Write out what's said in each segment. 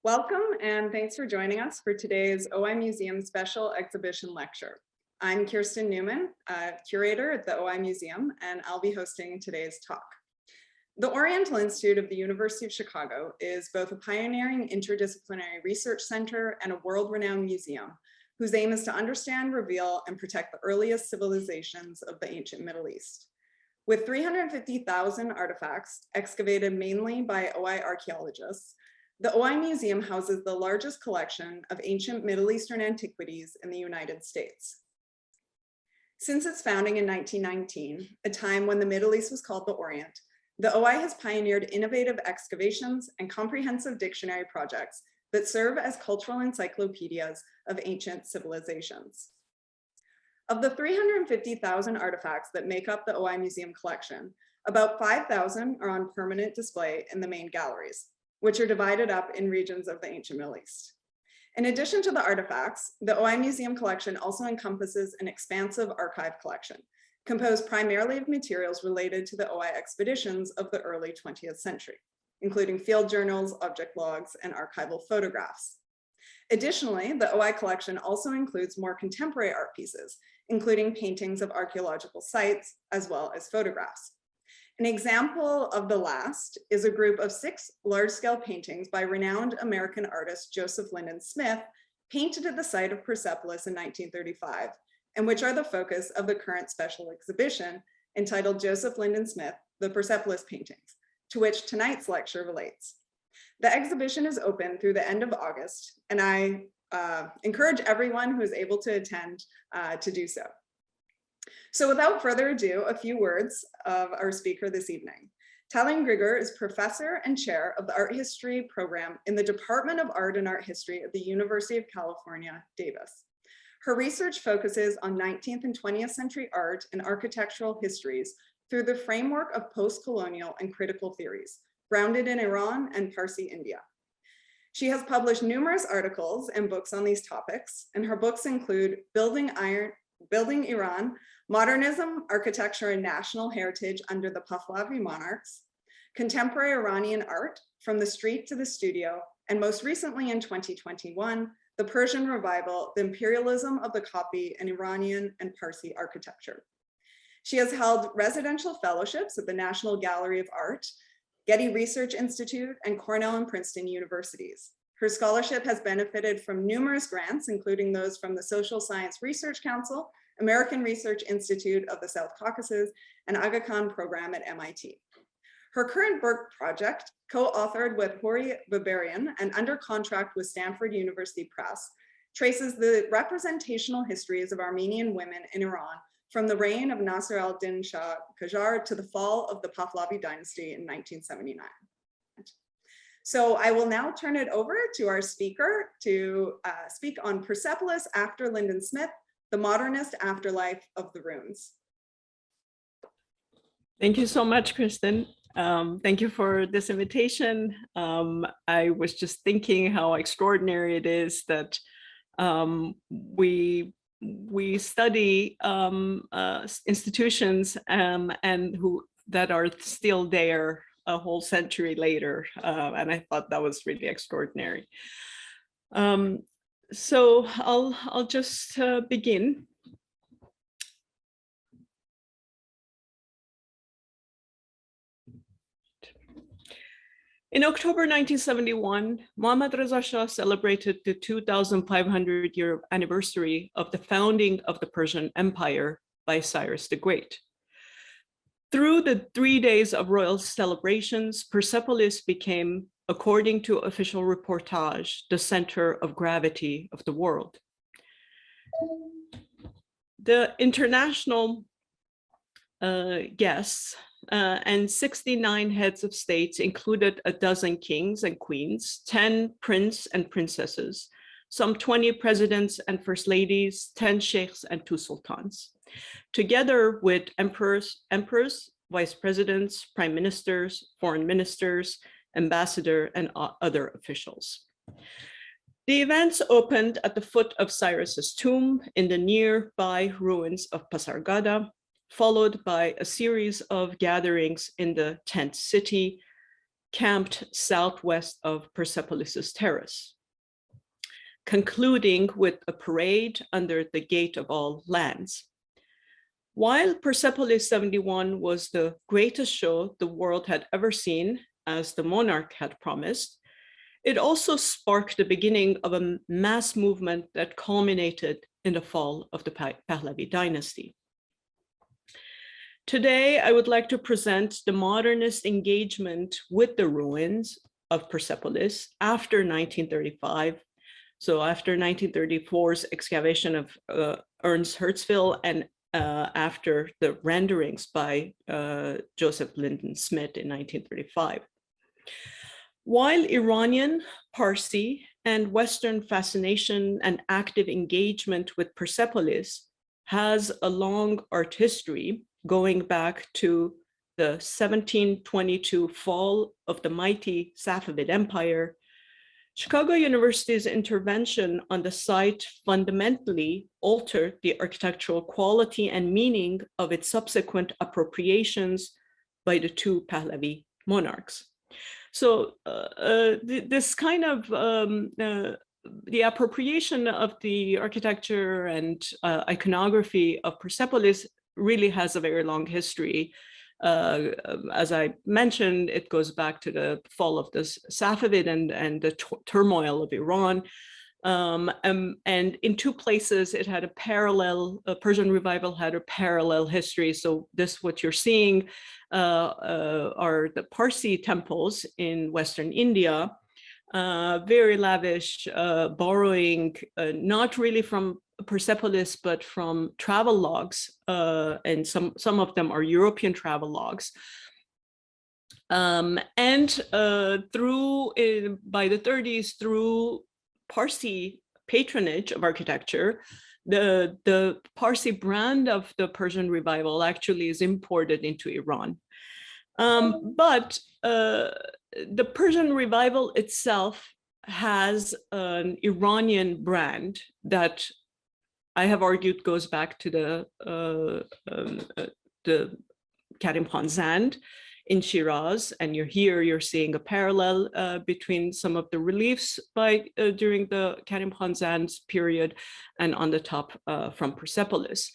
Welcome and thanks for joining us for today's OI Museum Special Exhibition Lecture. I'm Kirsten Newman, curator at the OI Museum, and I'll be hosting today's talk. The Oriental Institute of the University of Chicago is both a pioneering interdisciplinary research center and a world-renowned museum whose aim is to understand, reveal, and protect the earliest civilizations of the ancient Middle East. With 350,000 artifacts excavated mainly by OI archaeologists, the OI Museum houses the largest collection of ancient Middle Eastern antiquities in the United States. Since its founding in 1919, a time when the Middle East was called the Orient, the OI has pioneered innovative excavations and comprehensive dictionary projects that serve as cultural encyclopedias of ancient civilizations. Of the 350,000 artifacts that make up the OI Museum collection, about 5,000 are on permanent display in the main galleries, which are divided up in regions of the ancient Middle East. In addition to the artifacts, the OI Museum collection also encompasses an expansive archive collection, composed primarily of materials related to the OI expeditions of the early 20th century, including field journals, object logs, and archival photographs. Additionally, the OI collection also includes more contemporary art pieces, including paintings of archaeological sites, as well as photographs. An example of the last is a group of 6 large-scale paintings by renowned American artist Joseph Lindon Smith, painted at the site of Persepolis in 1935, and which are the focus of the current special exhibition entitled Joseph Lindon Smith, The Persepolis Paintings, to which tonight's lecture relates. The exhibition is open through the end of August, and I encourage everyone who is able to attend to do so. So without further ado, a few words of our speaker this evening. Talinn Grigor is professor and chair of the art history program in the Department of Art and Art History at the University of California, Davis. Her research focuses on 19th and 20th century art and architectural histories through the framework of post-colonial and critical theories, grounded in Iran and Parsi India. She has published numerous articles and books on these topics, and her books include Building Iran, Modernism, Architecture, and National Heritage under the Pahlavi Monarchs, Contemporary Iranian Art, From the Street to the Studio, and most recently in 2021, The Persian Revival, The Imperialism of the Copy in Iranian and Parsi Architecture. She has held residential fellowships at the National Gallery of Art, Getty Research Institute, and Cornell and Princeton universities. Her scholarship has benefited from numerous grants, including those from the Social Science Research Council, American Research Institute of the South Caucasus, and Aga Khan program at MIT. Her current work project, co-authored with Hori Babarian and under contract with Stanford University Press, traces the representational histories of Armenian women in Iran from the reign of Nasir al-Din Shah Qajar to the fall of the Pahlavi dynasty in 1979. So I will now turn it over to our speaker to speak on Persepolis after Lindon Smith, the Modernist Afterlife of the Ruins. Thank you so much, Kristen. Thank you for this invitation. I was just thinking how extraordinary it is that we study institutions and that are still there a whole century later, and I thought that was really extraordinary. So I'll just begin. In October 1971, Mohammad Reza Shah celebrated the 2,500-year anniversary of the founding of the Persian Empire by Cyrus the Great. Through the 3 days of royal celebrations, Persepolis became, according to official reportage, the center of gravity of the world. The international guests and 69 heads of states included a dozen kings and queens, 10 princes and princesses, some 20 presidents and first ladies, 10 sheikhs and 2 sultans, together with emperors, vice presidents, prime ministers, foreign ministers, ambassador, and other officials. The events opened at the foot of Cyrus's tomb in the nearby ruins of Pasargada, followed by a series of gatherings in the tent city, camped southwest of Persepolis' terrace, concluding with a parade under the Gate of All Lands. While Persepolis 71 was the greatest show the world had ever seen, as the monarch had promised, it also sparked the beginning of a mass movement that culminated in the fall of the Pahlavi dynasty. Today, I would like to present the modernist engagement with the ruins of Persepolis after 1935. So after 1934's excavation of Ernst Herzfeld and after the renderings by Joseph Lindon Smith in 1935. While Iranian, Parsi, and Western fascination and active engagement with Persepolis has a long art history going back to the 1722 fall of the mighty Safavid Empire, Chicago University's intervention on the site fundamentally altered the architectural quality and meaning of its subsequent appropriations by the two Pahlavi monarchs. So this kind of the appropriation of the architecture and iconography of Persepolis really has a very long history. As I mentioned, it goes back to the fall of the Safavid and the turmoil of Iran. And in two places, it had a parallel, Persian revival had a parallel history. So this, what you're seeing are the Parsi temples in Western India, very lavish, borrowing not really from Persepolis, but from travel logs, and some of them are European travel logs. And through, by the 30s, through Parsi patronage of architecture, the Parsi brand of the Persian revival actually is imported into Iran. But the Persian revival itself has an Iranian brand that I have argued goes back to the Karim Taherzaldev in Shiraz, and you're seeing a parallel between some of the reliefs by during the Karim Taherzaldev's period, and on the top from Persepolis,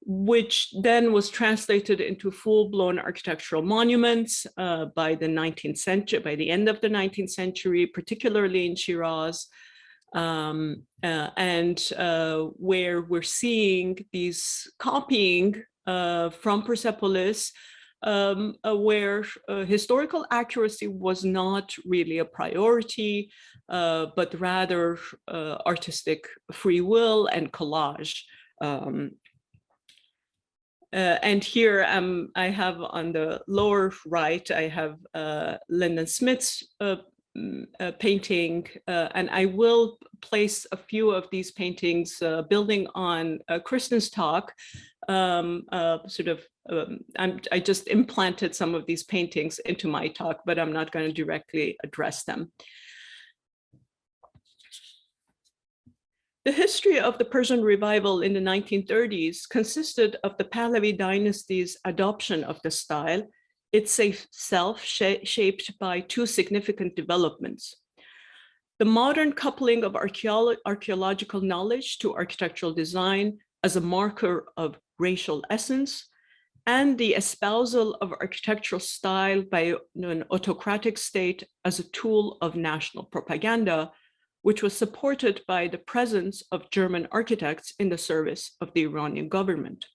which then was translated into full-blown architectural monuments by the 19th century, by the end of the 19th century, particularly in Shiraz. Where we're seeing these copying from Persepolis, where historical accuracy was not really a priority, but rather artistic free will and collage. And here I have on the lower right, I have Lindon Smith's painting, and I will place a few of these paintings building on Kristen's talk. I just implanted some of these paintings into my talk, but I'm not going to directly address them. The history of the Persian revival in the 1930s consisted of the Pahlavi dynasty's adoption of the style, itself shaped by two significant developments: the modern coupling of archaeological knowledge to architectural design as a marker of racial essence, and the espousal of architectural style by an autocratic state as a tool of national propaganda, which was supported by the presence of German architects in the service of the Iranian government.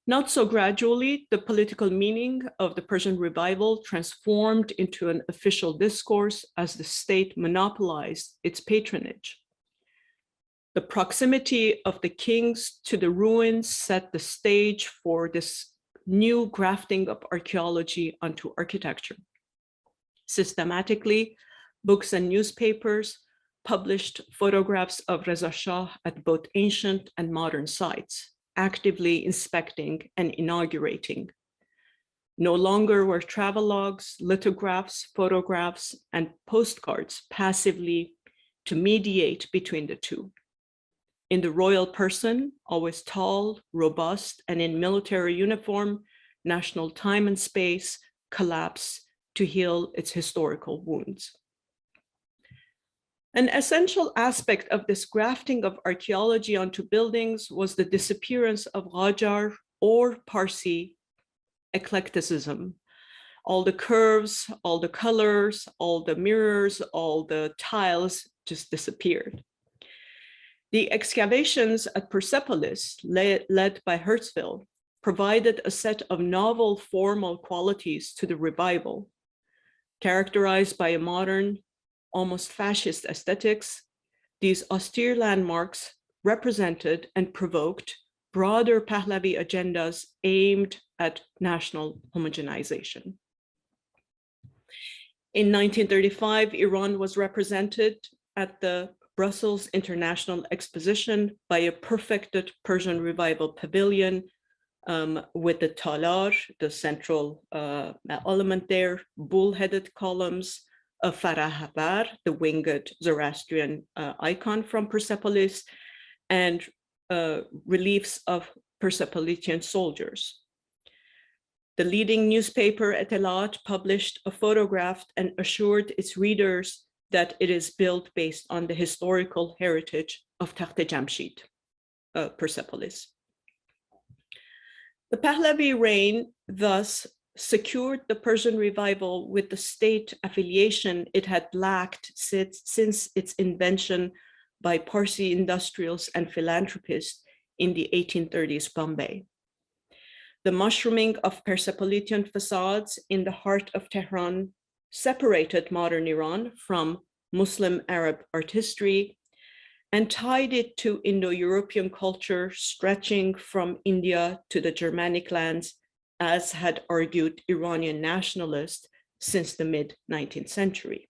Not so gradually, the political meaning of the Persian revival transformed into an official discourse as the state monopolized its patronage. The proximity of the kings to the ruins set the stage for this new grafting of archaeology onto architecture. Systematically, books and newspapers published photographs of Reza Shah at both ancient and modern sites, actively inspecting and inaugurating. No longer were travelogues, lithographs, photographs, and postcards passively to mediate between the two. In the royal person, always tall, robust, and in military uniform, national time and space collapse to heal its historical wounds. An essential aspect of this grafting of archaeology onto buildings was the disappearance of Qajar or Parsi eclecticism. All the curves, all the colors, all the mirrors, all the tiles just disappeared. The excavations at Persepolis, led by Herzfeld, provided a set of novel formal qualities to the revival, characterized by a modern, almost fascist aesthetics. These austere landmarks represented and provoked broader Pahlavi agendas aimed at national homogenization. In 1935, Iran was represented at the Brussels International Exposition by a perfected Persian Revival pavilion with the talar, the central element there, bull-headed columns, a Farahabar, the winged Zoroastrian icon from Persepolis, and reliefs of Persepolitan soldiers. The leading newspaper Etelat published a photograph and assured its readers that it is built based on the historical heritage of Takht-e Jamshid, Persepolis. The Pahlavi reign thus secured the Persian revival with the state affiliation it had lacked since its invention by Parsi industrials and philanthropists in the 1830s Bombay. The mushrooming of Persepolitan facades in the heart of Tehran separated modern Iran from Muslim Arab art history and tied it to Indo-European culture stretching from India to the Germanic lands, as had argued Iranian nationalists since the mid-19th century.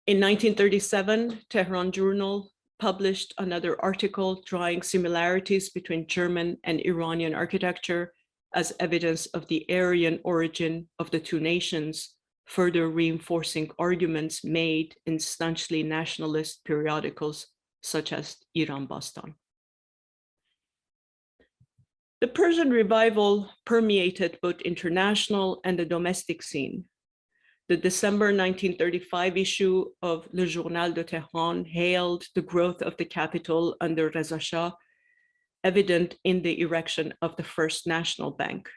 In 1937, Tehran Journal published another article drawing similarities between German and Iranian architecture as evidence of the Aryan origin of the two nations, further reinforcing arguments made in staunchly nationalist periodicals such as Iran Bastan. The Persian revival permeated both international and the domestic scene. The December 1935 issue of Le Journal de Tehran hailed the growth of the capital under Reza Shah, evident in the erection of the first national bank,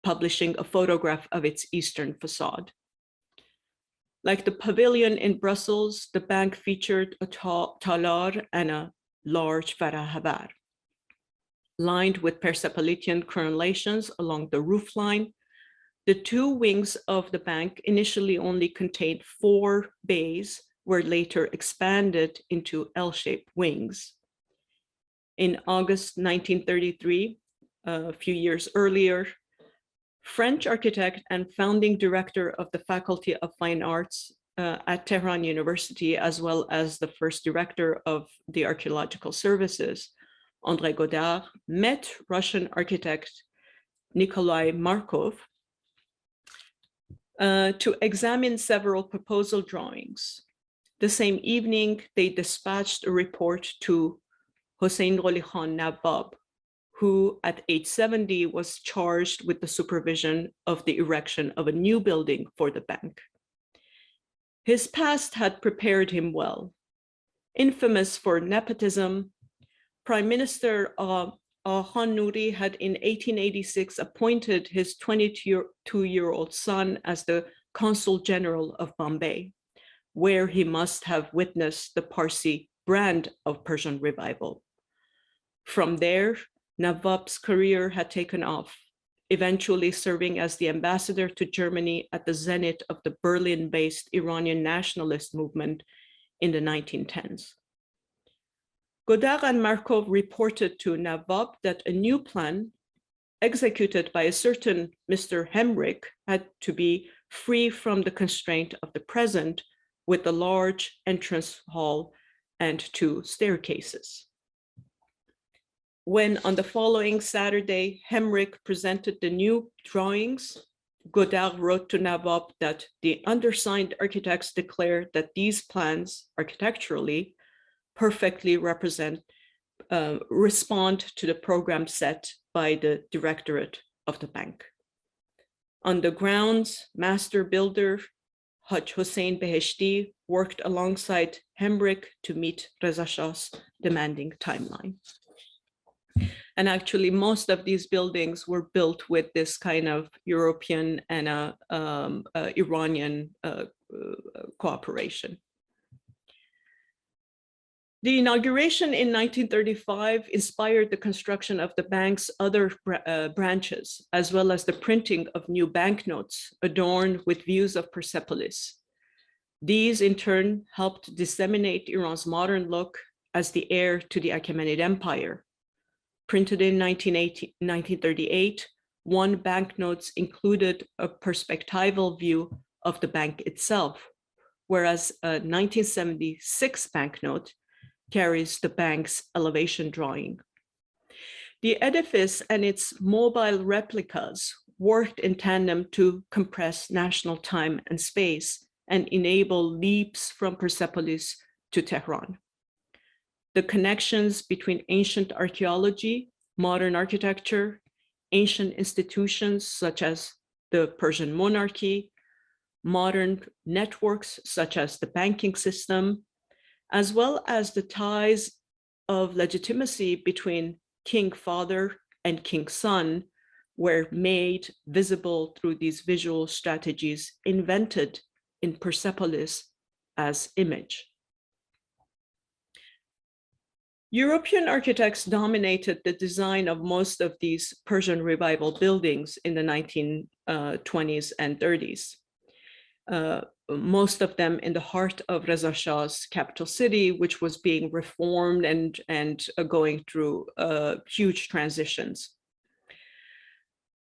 publishing a photograph of its eastern facade. Like the pavilion in Brussels, the bank featured a talar and a large farahabar. Lined with Persepolitan crenellations along the roofline, the two wings of the bank initially only contained 4 bays, were later expanded into L-shaped wings. In August 1933, a few years earlier, French architect and founding director of the Faculty of Fine Arts at Tehran University, as well as the first director of the Archaeological Services, André Godard, met Russian architect Nikolai Markov to examine several proposal drawings. The same evening, they dispatched a report to Hossein Qoli Khan Nawab, who at age 70 was charged with the supervision of the erection of a new building for the bank. His past had prepared him well. Infamous for nepotism, Prime Minister Khan Nouri had in 1886 appointed his 22-year-old son as the Consul General of Bombay, where he must have witnessed the Parsi brand of Persian revival. From there, Nawab's career had taken off, eventually serving as the ambassador to Germany at the zenith of the Berlin-based Iranian nationalist movement in the 1910s. Godard and Markov reported to Nawab that a new plan, executed by a certain Mr. Hemrick, had to be free from the constraint of the present, with a large entrance hall and 2 staircases. When on the following Saturday, Hemrick presented the new drawings, Godard wrote to Nawab that the undersigned architects declared that these plans, architecturally, perfectly respond to the program set by the directorate of the bank. On the grounds, master builder Haj Hossein Beheshti worked alongside Hemrick to meet Reza Shah's demanding timeline. And actually, most of these buildings were built with this kind of European and Iranian cooperation. The inauguration in 1935 inspired the construction of the bank's other branches, as well as the printing of new banknotes adorned with views of Persepolis. These, in turn, helped disseminate Iran's modern look as the heir to the Achaemenid Empire. Printed in 1938, one banknotes included a perspectival view of the bank itself, whereas a 1976 banknote carries the bank's elevation drawing. The edifice and its mobile replicas worked in tandem to compress national time and space and enable leaps from Persepolis to Tehran. The connections between ancient archaeology, modern architecture, ancient institutions such as the Persian monarchy, modern networks such as the banking system, as well as the ties of legitimacy between king father and king son, were made visible through these visual strategies invented in Persepolis as image. European architects dominated the design of most of these Persian revival buildings in the 1920s and 30s. Most of them in the heart of Reza Shah's capital city, which was being reformed and going through huge transitions.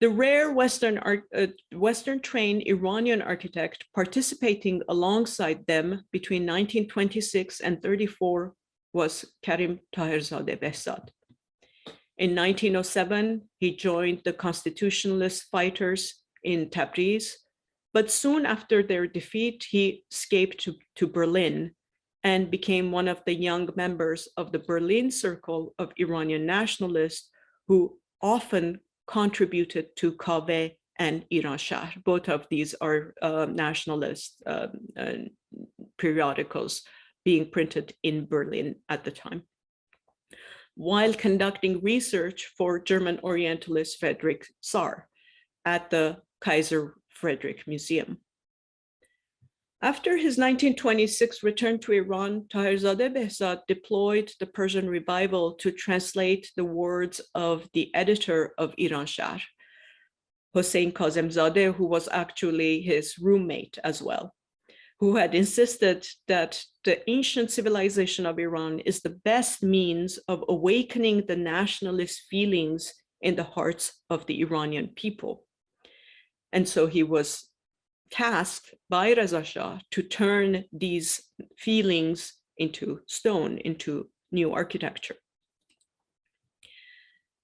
The rare Western-trained Iranian architect participating alongside them between 1926 and 34 was Karim Taherzaldev. In 1907, he joined the constitutionalist fighters in Tabriz, but soon after their defeat, he escaped to Berlin and became one of the young members of the Berlin Circle of Iranian nationalists who often contributed to Kaveh and Iran Shahr. Both of these are nationalist periodicals being printed in Berlin at the time, while conducting research for German Orientalist Friedrich Saar at the Kaiser Frederick Museum. After his 1926 return to Iran, Taherzadeh Behzad deployed the Persian revival to translate the words of the editor of Iran Shahr, Hossein Kazemzadeh, who was actually his roommate as well, who had insisted that the ancient civilization of Iran is the best means of awakening the nationalist feelings in the hearts of the Iranian people. And so he was tasked by Reza Shah to turn these feelings into stone, into new architecture.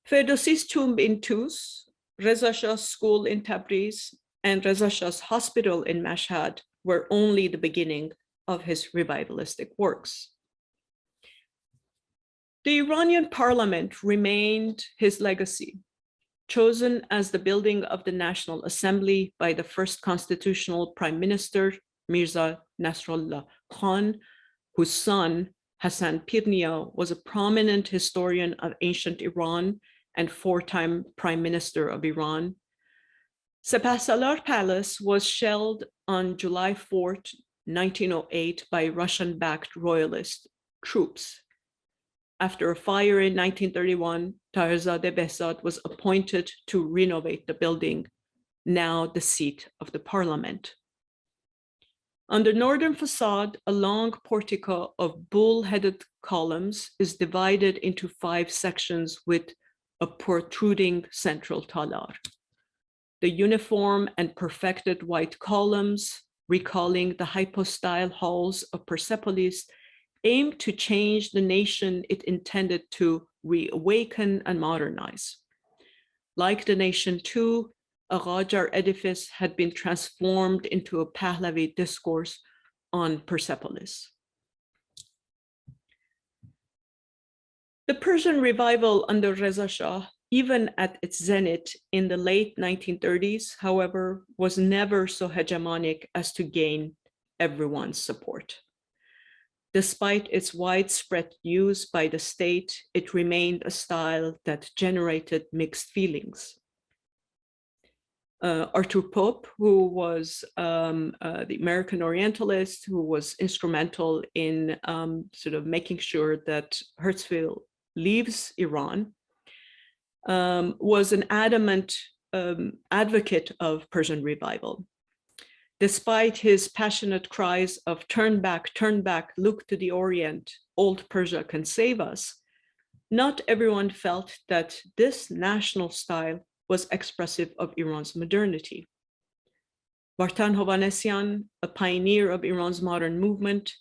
Ferdowsi's tomb in Tus, Reza Shah's school in Tabriz, and Reza Shah's hospital in Mashhad were only the beginning of his revivalistic works. The Iranian parliament remained his legacy, chosen as the building of the National Assembly by the first constitutional prime minister, Mirza Nasrallah Khan, whose son, Hassan Pirnia, was a prominent historian of ancient Iran and four-time prime minister of Iran. Sepahsalar Palace was shelled on July 4, 1908 by Russian-backed royalist troops. After a fire in 1931, Taherzadeh Behzad was appointed to renovate the building, now the seat of the parliament. On the northern facade, a long portico of bull-headed columns is divided into 5 sections with a protruding central talar. The uniform and perfected white columns, recalling the hypostyle halls of Persepolis, aimed to change the nation it intended to reawaken and modernize. Like the nation too, a Qajar edifice had been transformed into a Pahlavi discourse on Persepolis. The Persian revival under Reza Shah even at its zenith in the late 1930s, however, was never so hegemonic as to gain everyone's support. Despite its widespread use by the state, it remained a style that generated mixed feelings. Arthur Pope, who was the American Orientalist, who was instrumental in sort of making sure that Herzfeld leaves Iran, was an adamant advocate of Persian revival. Despite his passionate cries of turn back, look to the Orient, old Persia can save us, not everyone felt that this national style was expressive of Iran's modernity. Vartan Hovhannisyan, a pioneer of Iran's modern movement,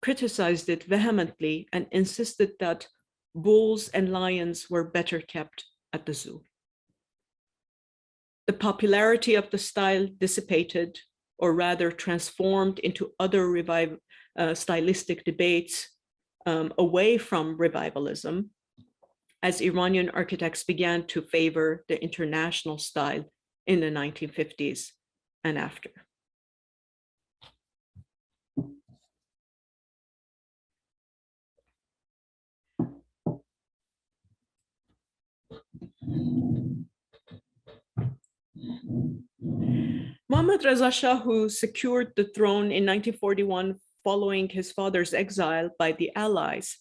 criticized it vehemently and insisted that bulls and lions were better kept at the zoo. The popularity of the style dissipated, or rather transformed into other stylistic debates away from revivalism, as Iranian architects began to favor the international style in the 1950s and after. Mohammad Reza Shah, who secured the throne in 1941 following his father's exile by the Allies,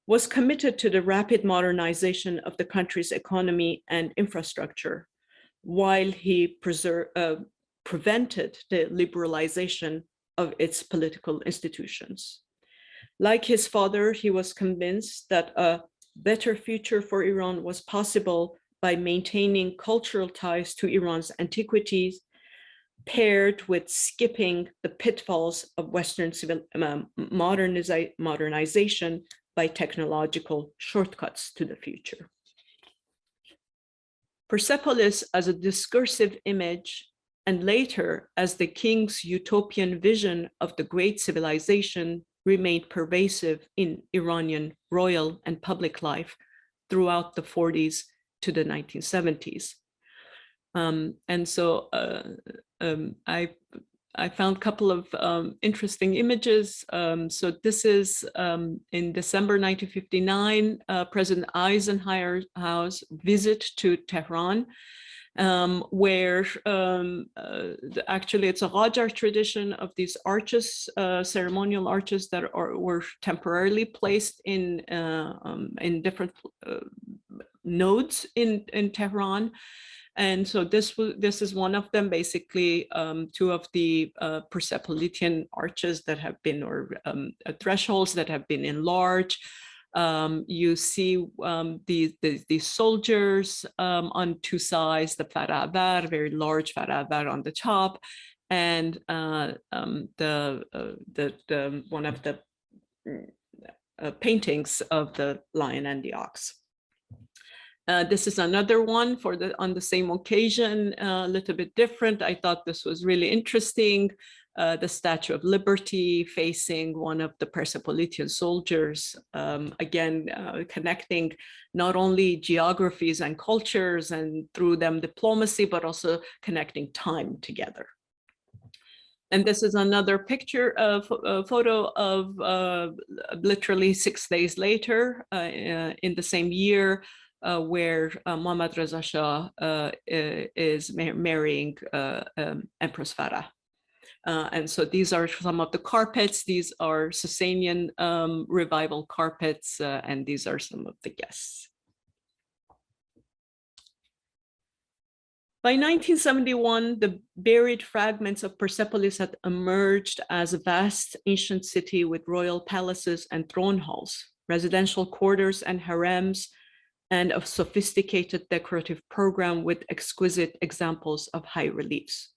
was committed to the rapid modernization of the country's economy and infrastructure, while he prevented the liberalization of its political institutions. Like his father, he was convinced that a better future for Iran was possible by maintaining cultural ties to Iran's antiquities, paired with skipping the pitfalls of Western modernization by technological shortcuts to the future. Persepolis as a discursive image, and later as the king's utopian vision of the great civilization, remained pervasive in Iranian royal and public life throughout the 40s to the 1970s. And so I found a couple of interesting images. So this is in December 1959, President Eisenhower's visit to Tehran, where actually it's a Qajar tradition of these arches, ceremonial arches that were temporarily placed in different nodes in Tehran. And so this is one of them, basically two of the Persepolitan arches that have been, or thresholds that have been enlarged. You see these soldiers on two sides, the faravar, very large faravar on the top, and one of the paintings of the lion and the ox. This is another one on the same occasion, a little bit different. I thought this was really interesting. The Statue of Liberty facing one of the Persepolitan soldiers, again, connecting not only geographies and cultures and through them diplomacy, but also connecting time together. And this is another picture of a photo of literally 6 days later in the same year, where Mohammad Reza Shah is marrying Empress Farah. And so these are some of the carpets. These are Sasanian revival carpets, and these are some of the guests. By 1971, the buried fragments of Persepolis had emerged as a vast ancient city with royal palaces and throne halls, residential quarters and harems, and a sophisticated decorative program with exquisite examples of high reliefs.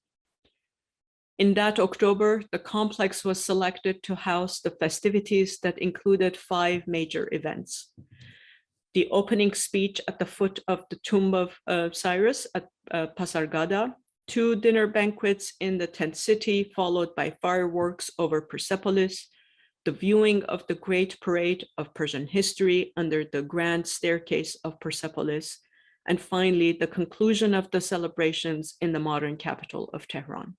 In that October, the complex was selected to house the festivities that included 5 major events: the opening speech at the foot of the tomb of Cyrus at Pasargada, 2 dinner banquets in the tent city, followed by fireworks over Persepolis, the viewing of the great parade of Persian history under the grand staircase of Persepolis, and finally, the conclusion of the celebrations in the modern capital of Tehran.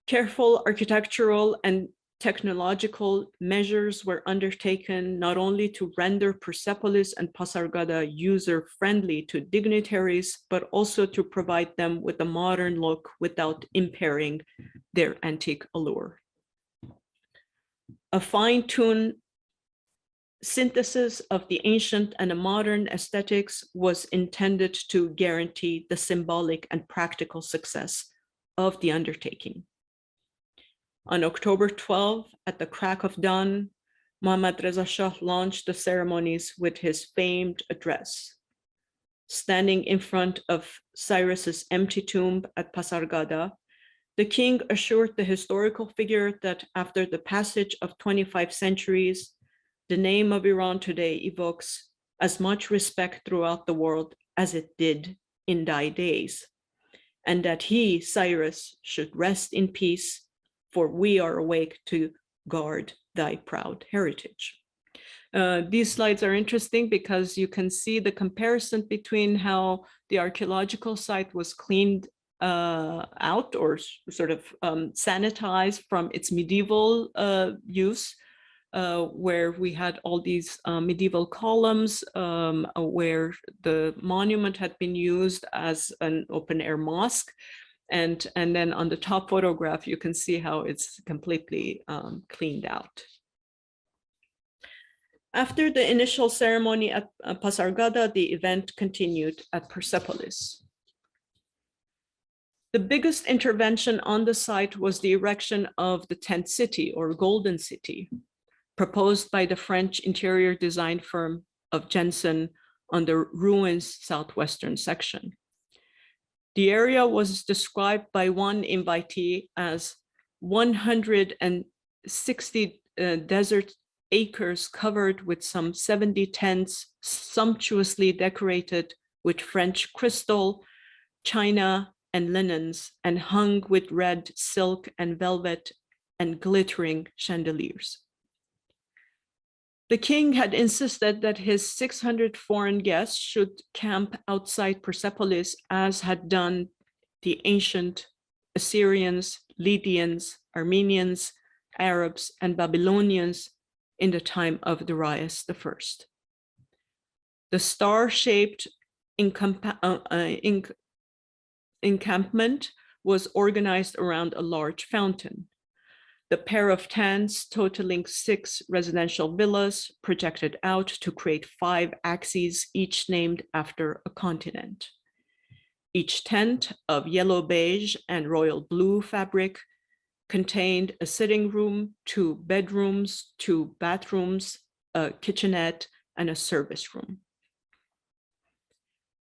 Careful architectural and technological measures were undertaken not only to render Persepolis and Pasargada user-friendly to dignitaries, but also to provide them with a modern look without impairing their antique allure. A fine-tuned synthesis of the ancient and the modern aesthetics was intended to guarantee the symbolic and practical success of the undertaking. On October 12, at the crack of dawn, Mohammad Reza Shah launched the ceremonies with his famed address. Standing in front of Cyrus's empty tomb at Pasargada, the king assured the historical figure that after the passage of 25 centuries, the name of Iran today evokes as much respect throughout the world as it did in thy days, and that he, Cyrus, should rest in peace, for we are awake to guard thy proud heritage. These slides are interesting because you can see the comparison between how the archaeological site was cleaned out or sort of sanitized from its medieval use, where we had all these medieval columns where the monument had been used as an open-air mosque. And then on the top photograph, you can see how it's completely cleaned out. After the initial ceremony at Pasargada, the event continued at Persepolis. The biggest intervention on the site was the erection of the tent city or golden city, proposed by the French interior design firm of Jensen on the ruins southwestern section. The area was described by one invitee as 160 desert acres covered with some 70 tents, sumptuously decorated with French crystal, china, and linens, and hung with red silk and velvet and glittering chandeliers. The king had insisted that his 600 foreign guests should camp outside Persepolis, as had done the ancient Assyrians, Lydians, Armenians, Arabs, and Babylonians in the time of Darius I. The star-shaped encampment was organized around a large fountain. The pair of tents, totaling 6 residential villas, projected out to create 5 axes, each named after a continent. Each tent of yellow beige and royal blue fabric contained a sitting room, 2 bedrooms, 2 bathrooms, a kitchenette, and a service room.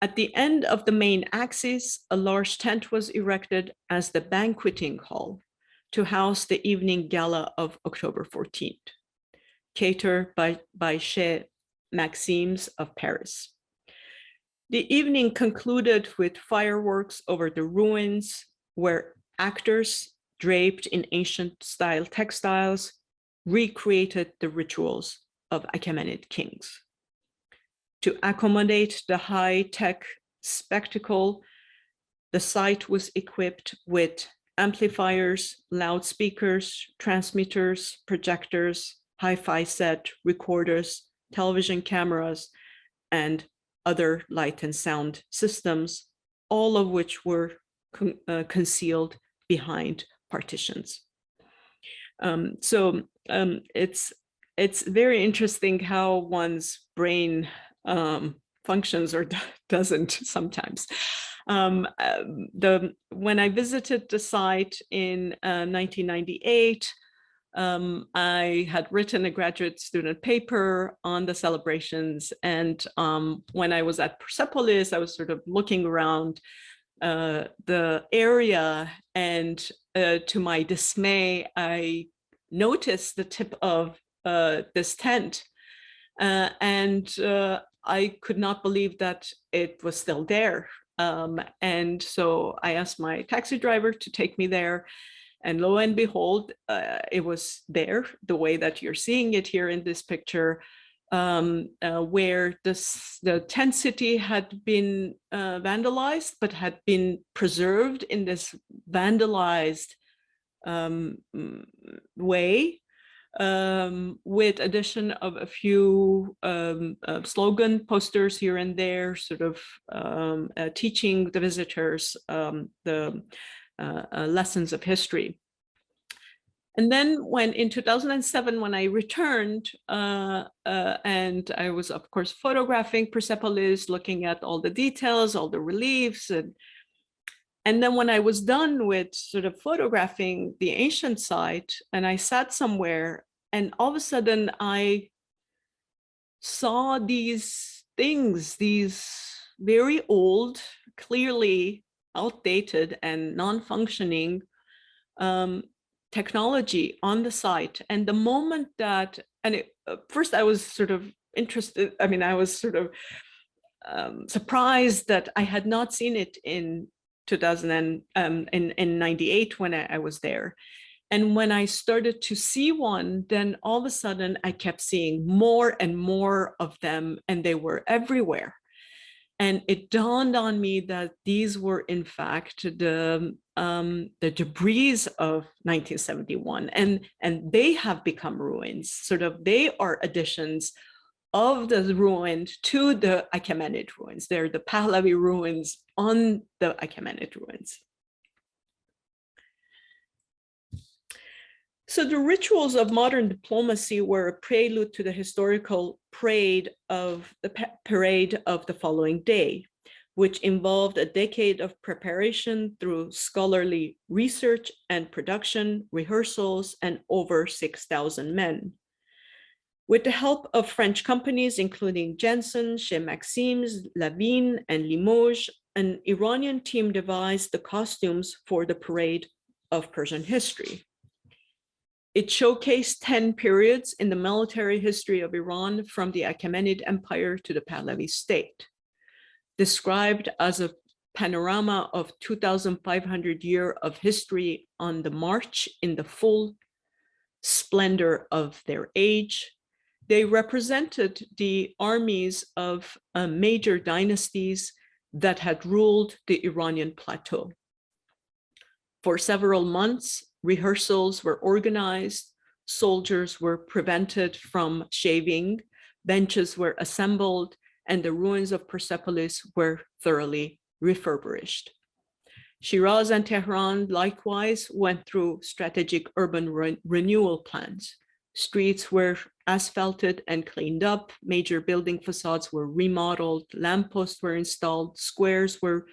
At the end of the main axis, a large tent was erected as the banqueting hall to house the evening gala of October 14th, catered by Chez Maxime's of Paris. The evening concluded with fireworks over the ruins, where actors draped in ancient style textiles recreated the rituals of Achaemenid kings. To accommodate the high-tech spectacle, the site was equipped with amplifiers, loudspeakers, transmitters, projectors, hi-fi set, recorders, television cameras, and other light and sound systems, all of which were concealed behind partitions. It's very interesting how one's brain functions or doesn't sometimes. When I visited the site in 1998, I had written a graduate student paper on the celebrations. And when I was at Persepolis, I was sort of looking around the area, and to my dismay, I noticed the tip of this tent. And I could not believe that it was still there. And so I asked my taxi driver to take me there, and lo and behold, it was there the way that you're seeing it here in this picture, where the tent city had been vandalized, but had been preserved in this vandalized way, with addition of a few slogan posters here and there, sort of teaching the visitors the lessons of history. And then in 2007, when I returned, and I was, of course, photographing Persepolis, looking at all the details, all the reliefs. And then when I was done with sort of photographing the ancient site, and I sat somewhere, and all of a sudden I saw these things, these very old, clearly outdated and non-functioning technology on the site. And the moment that, first I was sort of interested, I mean, I was sort of surprised that I had not seen it in 98 when I was there. And when I started to see one, then all of a sudden I kept seeing more and more of them, and they were everywhere. And it dawned on me that these were, in fact, the debris of 1971, and they have become ruins. Sort of, they are additions of the ruined to the Achaemenid ruins. They're the Pahlavi ruins on the Achaemenid ruins. So the rituals of modern diplomacy were a prelude to the historical parade of the following day, which involved a decade of preparation through scholarly research and production, rehearsals, and over 6,000 men. With the help of French companies, including Jensen, Chez Maxims, Lavigne, and Limoges, an Iranian team devised the costumes for the parade of Persian history. It showcased 10 periods in the military history of Iran, from the Achaemenid Empire to the Pahlavi state. Described as a panorama of 2,500 years of history on the march in the full splendor of their age, they represented the armies of major dynasties that had ruled the Iranian plateau. For several months, rehearsals were organized, soldiers were prevented from shaving, benches were assembled, and the ruins of Persepolis were thoroughly refurbished. Shiraz and Tehran likewise went through strategic urban renewal plans. Streets were asphalted and cleaned up, major building facades were remodeled, lampposts were installed, squares were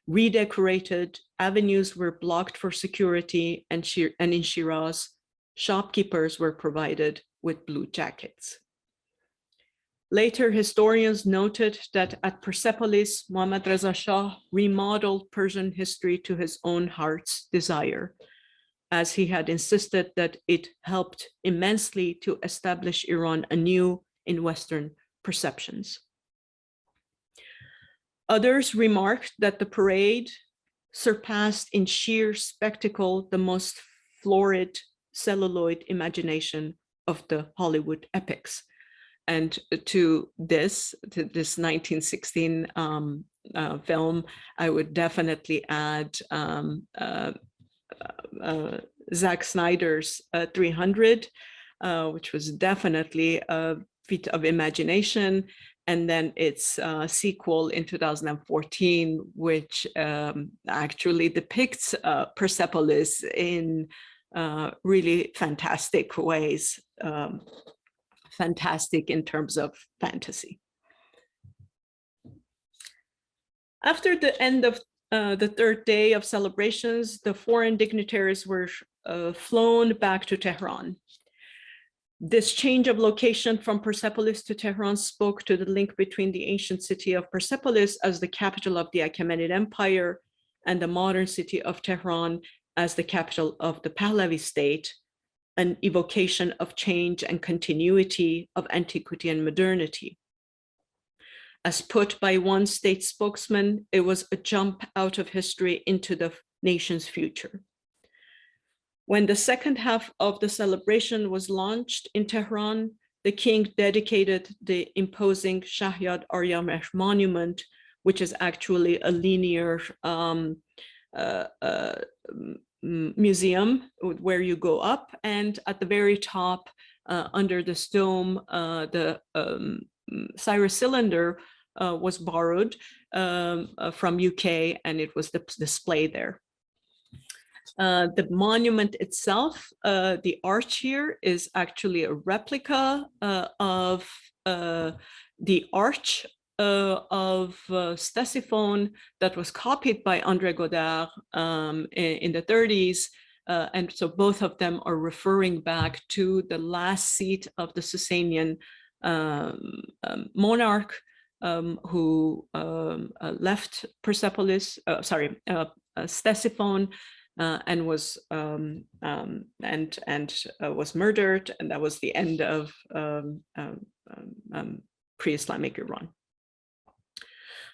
redecorated, avenues were blocked for security, and in Shiraz, shopkeepers were provided with blue jackets. Later, historians noted that at Persepolis, Mohammad Reza Shah remodeled Persian history to his own heart's desire, as he had insisted that it helped immensely to establish Iran anew in Western perceptions. Others remarked that the parade surpassed in sheer spectacle the most florid celluloid imagination of the Hollywood epics. And to this 1916 film, I would definitely add Zack Snyder's 300, which was definitely a feat of imagination. And then its sequel in 2014, which actually depicts Persepolis in really fantastic ways, fantastic in terms of fantasy. After the end of the third day of celebrations, the foreign dignitaries were flown back to Tehran. This change of location from Persepolis to Tehran spoke to the link between the ancient city of Persepolis as the capital of the Achaemenid Empire and the modern city of Tehran as the capital of the Pahlavi state, an evocation of change and continuity of antiquity and modernity. As put by one state spokesman, it was a jump out of history into the nation's future. When the second half of the celebration was launched in Tehran, the king dedicated the imposing Shahyad Aryameh monument, which is actually a linear museum where you go up, and at the very top, under this dome, the Cyrus cylinder was borrowed from UK, and it was displayed there. The monument itself, the arch here, is actually a replica of the arch of Ctesiphon that was copied by André Godard in the 30s. And so both of them are referring back to the last seat of the Sasanian monarch who left Persepolis, Ctesiphon, and was was murdered, and that was the end of pre-Islamic Iran.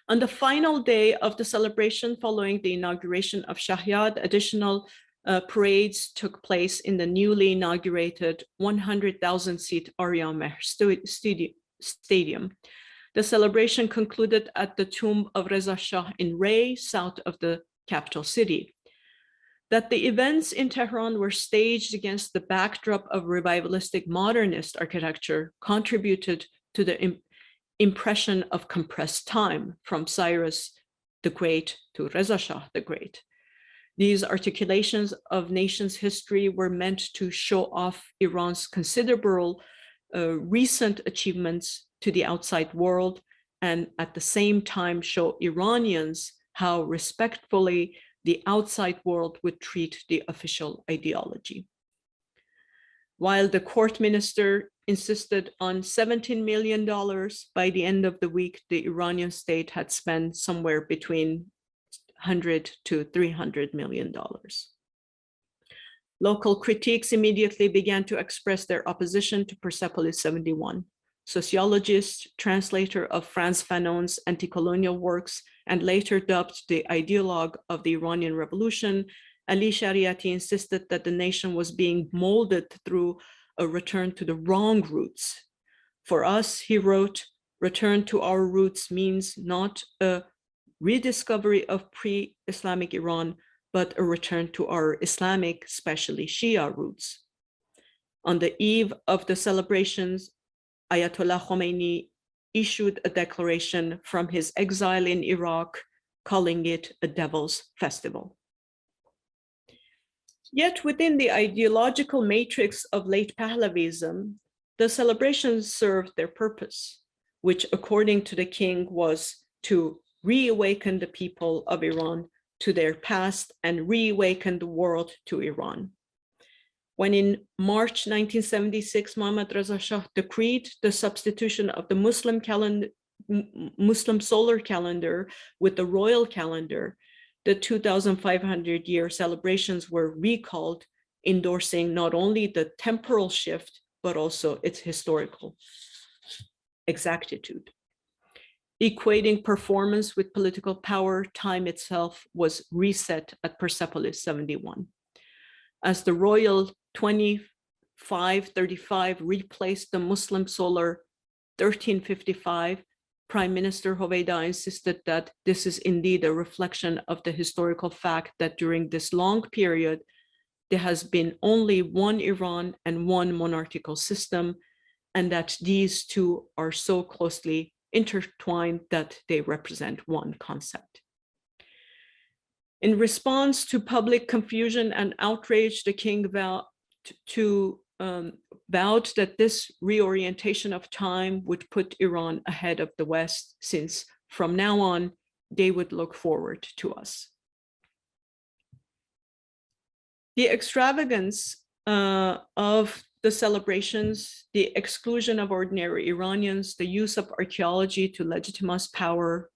On the final day of the celebration following the inauguration of Shahyad, additional parades took place in the newly inaugurated 100,000-seat Aryameh Stadium. The celebration concluded at the tomb of Reza Shah in Ray, south of the capital city. That the events in Tehran were staged against the backdrop of revivalistic modernist architecture contributed to the impression of compressed time from Cyrus the Great to Reza Shah the Great. These articulations of nations' history were meant to show off Iran's considerable recent achievements to the outside world, and at the same time show Iranians how respectfully the outside world would treat the official ideology. While the court minister insisted on $17 million, by the end of the week, the Iranian state had spent somewhere between $100 to $300 million. Local critiques immediately began to express their opposition to Persepolis 71. Sociologist, translator of Frantz Fanon's anti-colonial works, and later dubbed the ideologue of the Iranian Revolution, Ali Shariati insisted that the nation was being molded through a return to the wrong roots. For us, he wrote, return to our roots means not a rediscovery of pre-Islamic Iran, but a return to our Islamic, especially Shia roots. On the eve of the celebrations, Ayatollah Khomeini issued a declaration from his exile in Iraq, calling it a devil's festival. Yet within the ideological matrix of late Pahlavism, the celebrations served their purpose, which according to the king was to reawaken the people of Iran to their past and reawaken the world to Iran. When in March 1976, Mohammad Reza Shah decreed the substitution of the Muslim solar calendar with the royal calendar, the 2,500-year celebrations were recalled, endorsing not only the temporal shift, but also its historical exactitude. Equating performance with political power, time itself was reset at Persepolis 71. As the royal 2535 replaced the Muslim solar 1355, Prime Minister Hoveyda insisted that this is indeed a reflection of the historical fact that during this long period, there has been only one Iran and one monarchical system, and that these two are so closely intertwined that they represent one concept. In response to public confusion and outrage, the king vowed that this reorientation of time would put Iran ahead of the West, since from now on, they would look forward to us. The extravagance of the celebrations, the exclusion of ordinary Iranians, the use of archaeology to legitimize power,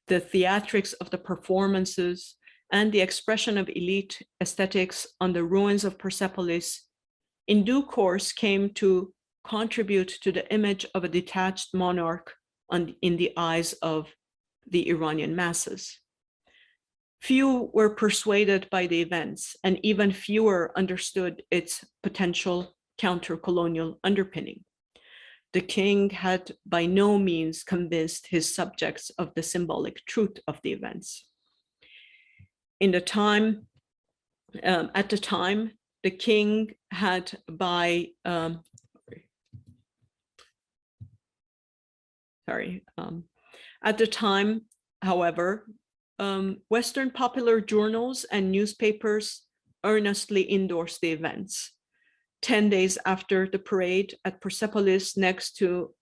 the theatrics of the performances, and the expression of elite aesthetics on the ruins of Persepolis in due course came to contribute to the image of a detached monarch in the eyes of the Iranian masses. Few were persuaded by the events, and even fewer understood its potential counter-colonial underpinning. the king had by no means convinced his subjects of the symbolic truth of the events. At the time, the king had at the time, however, Western popular journals and newspapers earnestly endorsed the events. 10 days after the parade at Persepolis, next to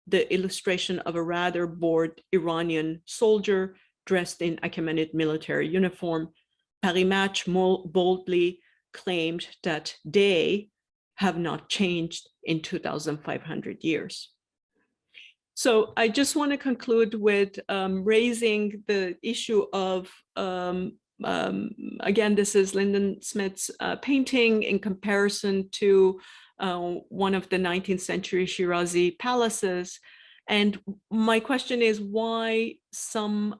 the illustration of a rather bored Iranian soldier dressed in Achaemenid military uniform, Paris Match boldly claimed that they have not changed in 2,500 years. So I just want to conclude with raising the issue of, again, this is Lindon Smith's painting in comparison to one of the 19th century Shirazi palaces. And my question is why some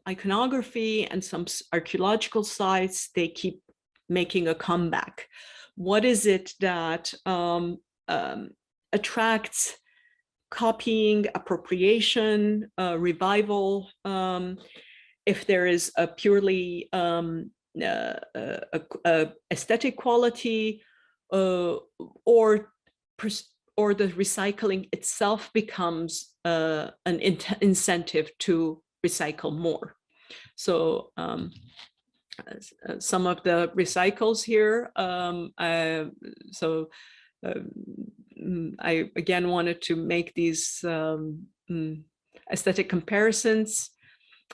iconography and some archaeological sites, they keep making a comeback. What is it that attracts copying, appropriation, revival? If there is a purely aesthetic quality, or the recycling itself becomes an incentive to recycle more. So some of the recycles here. I again wanted to make these aesthetic comparisons.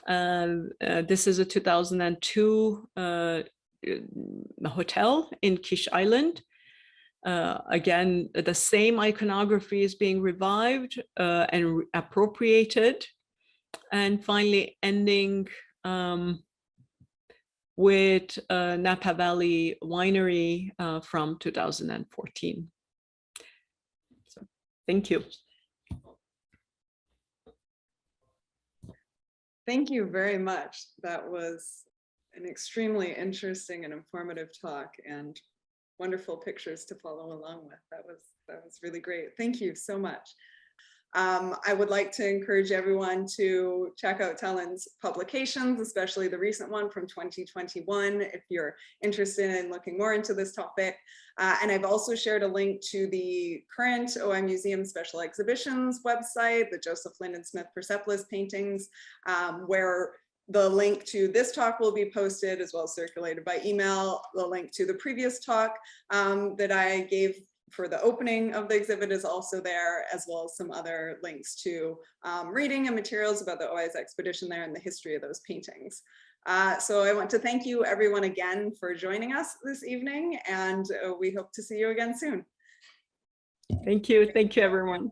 This is a 2002 hotel in Kish Island. Again, the same iconography is being revived and appropriated. And finally ending with Napa Valley Winery from 2014. So, thank you. Thank you very much. That was an extremely interesting and informative talk, and wonderful pictures to follow along with. That was really great. Thank you so much. I would like to encourage everyone to check out Tallinn's publications, especially the recent one from 2021, if you're interested in looking more into this topic. And I've also shared a link to the current OI Museum Special Exhibitions website, the Joseph Lindon Smith Persepolis Paintings, where the link to this talk will be posted, as well as circulated by email. The link to the previous talk that I gave for the opening of the exhibit is also there, as well as some other links to reading and materials about the OI's expedition there and the history of those paintings. So I want to thank you everyone again for joining us this evening, and we hope to see you again soon. Thank you. Thank you, everyone.